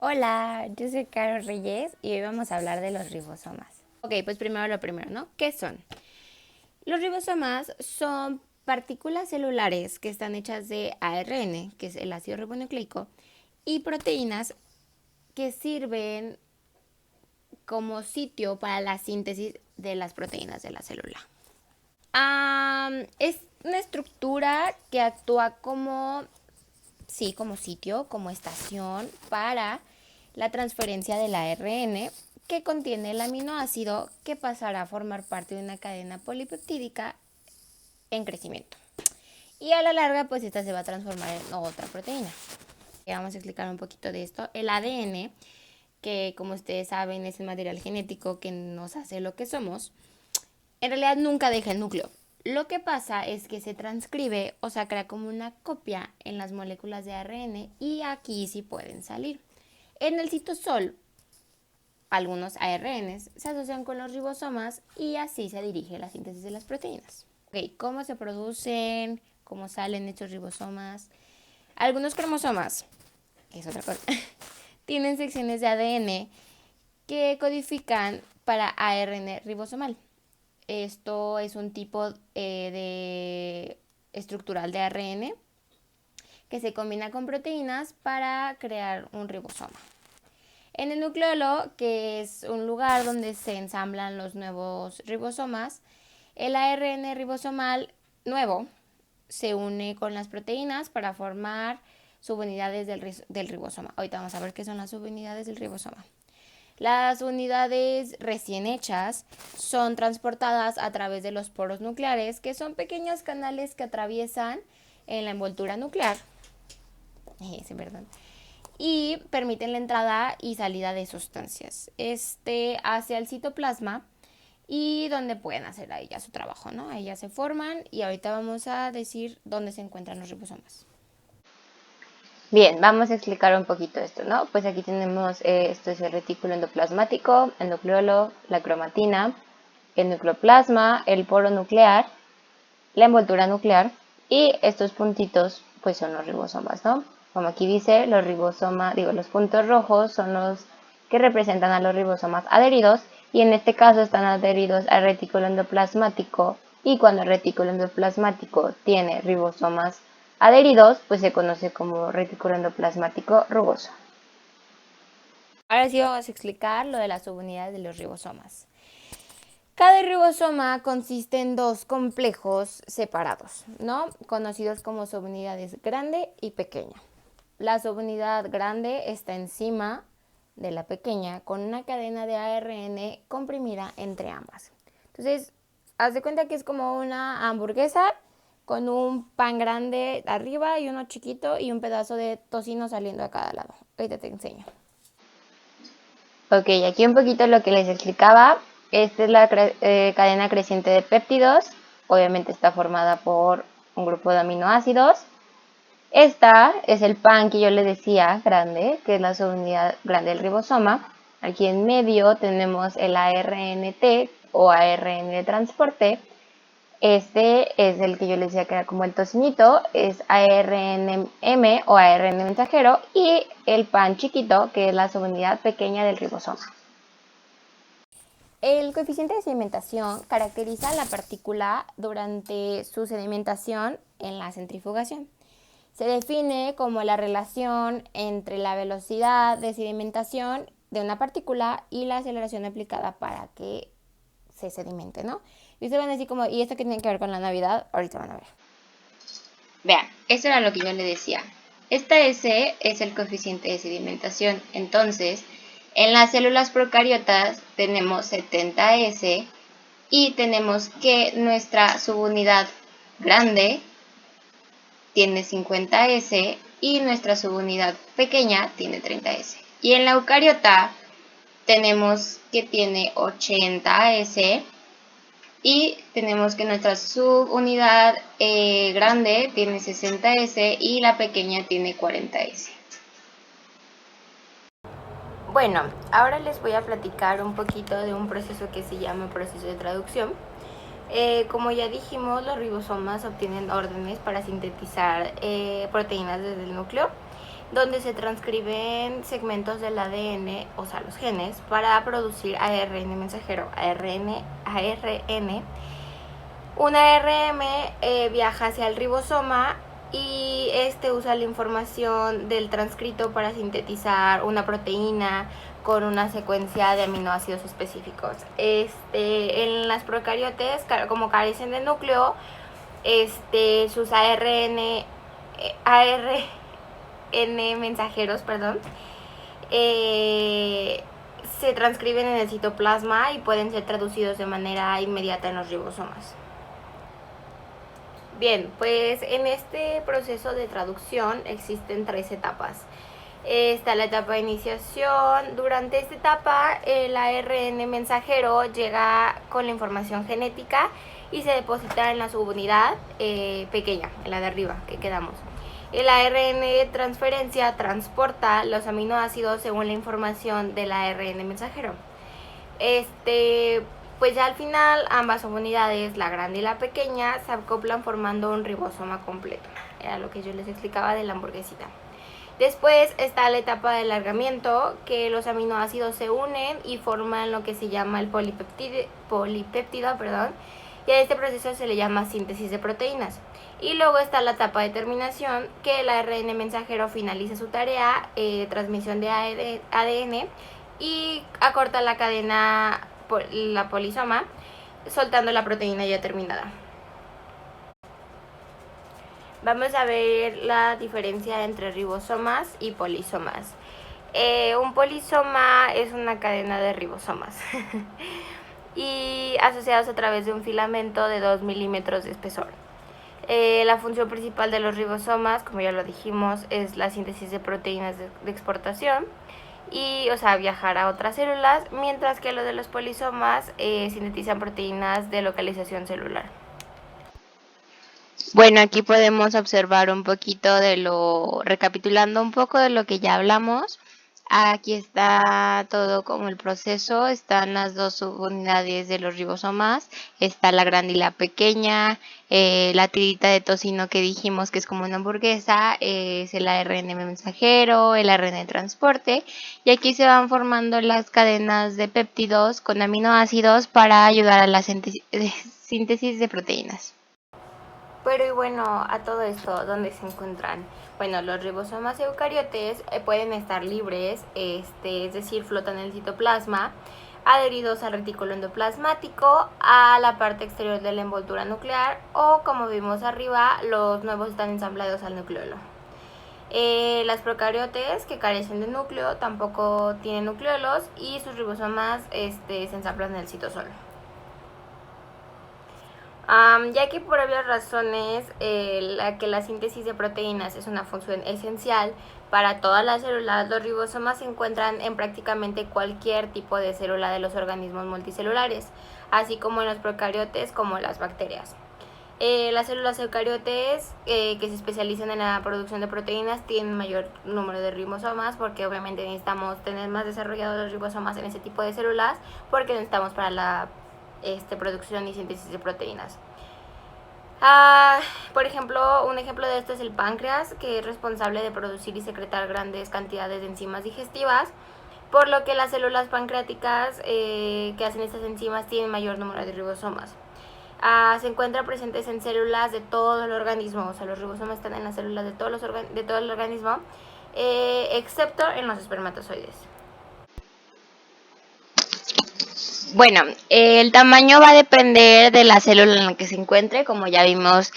Hola, yo soy Caro Reyes y hoy vamos a hablar de los ribosomas. Ok, pues primero lo primero, ¿no? ¿Qué son? Los ribosomas son partículas celulares que están hechas de ARN, que es el ácido ribonucleico, y proteínas que sirven como sitio para la síntesis de las proteínas de la célula. Es una estructura que actúa como sitio, como estación para la transferencia del ARN que contiene el aminoácido que pasará a formar parte de una cadena polipeptídica en crecimiento. Y a la larga, pues esta se va a transformar en otra proteína. Vamos a explicar un poquito de esto. El ADN, que como ustedes saben es el material genético que nos hace lo que somos, en realidad nunca deja el núcleo. Lo que pasa es que se transcribe o se crea como una copia en las moléculas de ARN y aquí sí pueden salir. En el citosol, algunos ARNs se asocian con los ribosomas y así se dirige la síntesis de las proteínas. Okay, ¿cómo se producen? ¿Cómo salen estos ribosomas? Algunos cromosomas, que es otra cosa, tienen secciones de ADN que codifican para ARN ribosomal. Esto es un tipo de estructural de ARN que se combina con proteínas para crear un ribosoma. En el nucleolo, que es un lugar donde se ensamblan los nuevos ribosomas, el ARN ribosomal nuevo se une con las proteínas para formar subunidades del ribosoma. Ahorita vamos a ver qué son las subunidades del ribosoma. Las unidades recién hechas son transportadas a través de los poros nucleares, que son pequeños canales que atraviesan en la envoltura nuclear. Sí, perdón. Y permiten la entrada y salida de sustancias hacia el citoplasma y donde pueden hacer ahí ya su trabajo, ¿no? Ahí ya se forman y ahorita vamos a decir dónde se encuentran los ribosomas. Bien, vamos a explicar un poquito esto, ¿no? Pues aquí tenemos, esto es el retículo endoplasmático, el nucleolo, la cromatina, el nucleoplasma, el poro nuclear, la envoltura nuclear y estos puntitos pues son los ribosomas, ¿no? Como aquí dice, los puntos rojos son los que representan a los ribosomas adheridos y en este caso están adheridos al retículo endoplasmático y cuando el retículo endoplasmático tiene ribosomas adheridos, pues se conoce como retículo endoplasmático rugoso. Ahora sí vamos a explicar lo de las subunidades de los ribosomas. Cada ribosoma consiste en dos complejos separados, ¿no? Conocidos como subunidades grande y pequeña. La subunidad grande está encima de la pequeña con una cadena de ARN comprimida entre ambas. Entonces, haz de cuenta que es como una hamburguesa con un pan grande arriba y uno chiquito y un pedazo de tocino saliendo a cada lado. Ahorita te enseño. Ok, aquí un poquito lo que les explicaba. Esta es la cadena creciente de péptidos. Obviamente está formada por un grupo de aminoácidos. Esta es el pan que yo les decía, grande, que es la subunidad grande del ribosoma. Aquí en medio tenemos el ARNT o ARN de transporte. Este es el que yo les decía que era como el tocinito, es ARNM o ARN mensajero y el pan chiquito, que es la subunidad pequeña del ribosoma. El coeficiente de sedimentación caracteriza la partícula durante su sedimentación en la centrifugación. Se define como la relación entre la velocidad de sedimentación de una partícula y la aceleración aplicada para que se sedimente, ¿no? Y ustedes van a decir como, ¿y esto qué tiene que ver con la Navidad? Ahorita van a ver. Vean, eso era lo que yo le decía. Esta S es el coeficiente de sedimentación. Entonces, en las células procariotas tenemos 70S y tenemos que nuestra subunidad grande tiene 50S y nuestra subunidad pequeña tiene 30S. Y en la eucariota tenemos que tiene 80S y tenemos que nuestra subunidad grande tiene 60S y la pequeña tiene 40S. Bueno, ahora les voy a platicar un poquito de un proceso que se llama proceso de traducción. Como ya dijimos, los ribosomas obtienen órdenes para sintetizar proteínas desde el núcleo donde se transcriben segmentos del ADN, o sea, los genes, para producir ARN mensajero, ARN. Un ARN viaja hacia el ribosoma y este usa la información del transcrito para sintetizar una proteína con una secuencia de aminoácidos específicos. En las procariotes, como carecen de núcleo, sus ARN mensajeros, se transcriben en el citoplasma y pueden ser traducidos de manera inmediata en los ribosomas. Bien, pues en este proceso de traducción existen 3 etapas. Está la etapa de iniciación. Durante esta etapa, el ARN mensajero llega con la información genética y se deposita en la subunidad pequeña, en la de arriba, que quedamos. El ARN de transferencia transporta los aminoácidos según la información del ARN mensajero. Pues ya al final ambas subunidades, la grande y la pequeña, se acoplan formando un ribosoma completo. Era lo que yo les explicaba de la hamburguesita. Después está la etapa de alargamiento, que los aminoácidos se unen y forman lo que se llama el polipéptido, y a este proceso se le llama síntesis de proteínas. Y luego está la etapa de terminación, que el ARN mensajero finaliza su tarea, transmisión de ADN, y acorta la cadena, la polisoma, soltando la proteína ya terminada. Vamos a ver la diferencia entre ribosomas y polisomas. Un polisoma es una cadena de ribosomas y asociados a través de un filamento de 2 milímetros de espesor. La función principal de los ribosomas, como ya lo dijimos, es la síntesis de proteínas de exportación y, viajar a otras células, mientras que los de los polisomas sintetizan proteínas de localización celular. Bueno, aquí podemos observar un poquito recapitulando un poco de lo que ya hablamos. Aquí está todo como el proceso, están las 2 subunidades de los ribosomas, está la grande y la pequeña, la tirita de tocino que dijimos que es como una hamburguesa, es el ARN mensajero, el ARN de transporte, y aquí se van formando las cadenas de péptidos con aminoácidos para ayudar a la síntesis de proteínas. Pero y bueno, a todo esto, ¿dónde se encuentran? Bueno, los ribosomas eucariotes pueden estar libres, es decir, flotan en el citoplasma, adheridos al retículo endoplasmático, a la parte exterior de la envoltura nuclear, o como vimos arriba, los nuevos están ensamblados al nucleolo. Las procariotes, que carecen de núcleo, tampoco tienen nucleolos y sus ribosomas se ensamblan en el citosol. Ya que por obvias razones que la síntesis de proteínas es una función esencial para todas las células, los ribosomas se encuentran en prácticamente cualquier tipo de célula de los organismos multicelulares, así como en los procariotes como las bacterias. Las células eucariotes que se especializan en la producción de proteínas tienen mayor número de ribosomas, porque obviamente necesitamos tener más desarrollados los ribosomas en ese tipo de células, porque necesitamos para la producción y síntesis de proteínas. Por ejemplo, un ejemplo de esto es el páncreas, que es responsable de producir y secretar grandes cantidades de enzimas digestivas, por lo que las células pancreáticas que hacen estas enzimas tienen mayor número de ribosomas. Se encuentran presentes en células de todo el organismo, los ribosomas están en las células de todo el organismo, excepto en los espermatozoides. Bueno, el tamaño va a depender de la célula en la que se encuentre, como ya vimos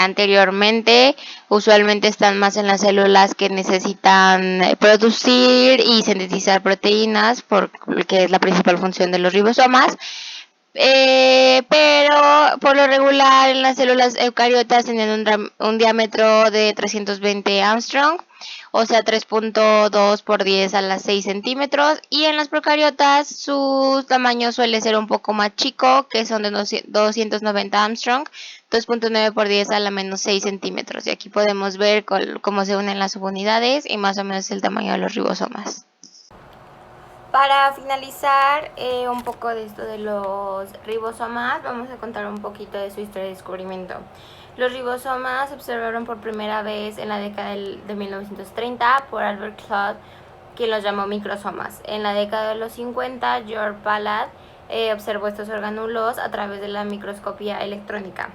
anteriormente. Usualmente están más en las células que necesitan producir y sintetizar proteínas, porque es la principal función de los ribosomas. Pero por lo regular en las células eucariotas tienen un diámetro de 320 Armstrong, o sea 3.2 por 10 a las 6 centímetros, y en las procariotas su tamaño suele ser un poco más chico, que son de 290 Armstrong, 2.9 por 10 a la menos 6 centímetros, y aquí podemos ver cómo se unen las subunidades y más o menos el tamaño de los ribosomas. Para finalizar un poco de esto de los ribosomas, vamos a contar un poquito de su historia de descubrimiento. Los ribosomas se observaron por primera vez en la década de 1930 por Albert Claude, quien los llamó microsomas. En la década de los 50, George Palade observó estos orgánulos a través de la microscopía electrónica.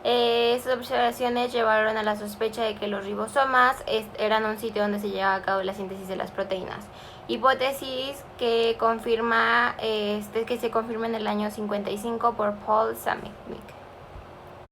Estas observaciones llevaron a la sospecha de que los ribosomas eran un sitio donde se llevaba a cabo la síntesis de las proteínas. Hipótesis que se confirma en el año 55 por Paul Sammick.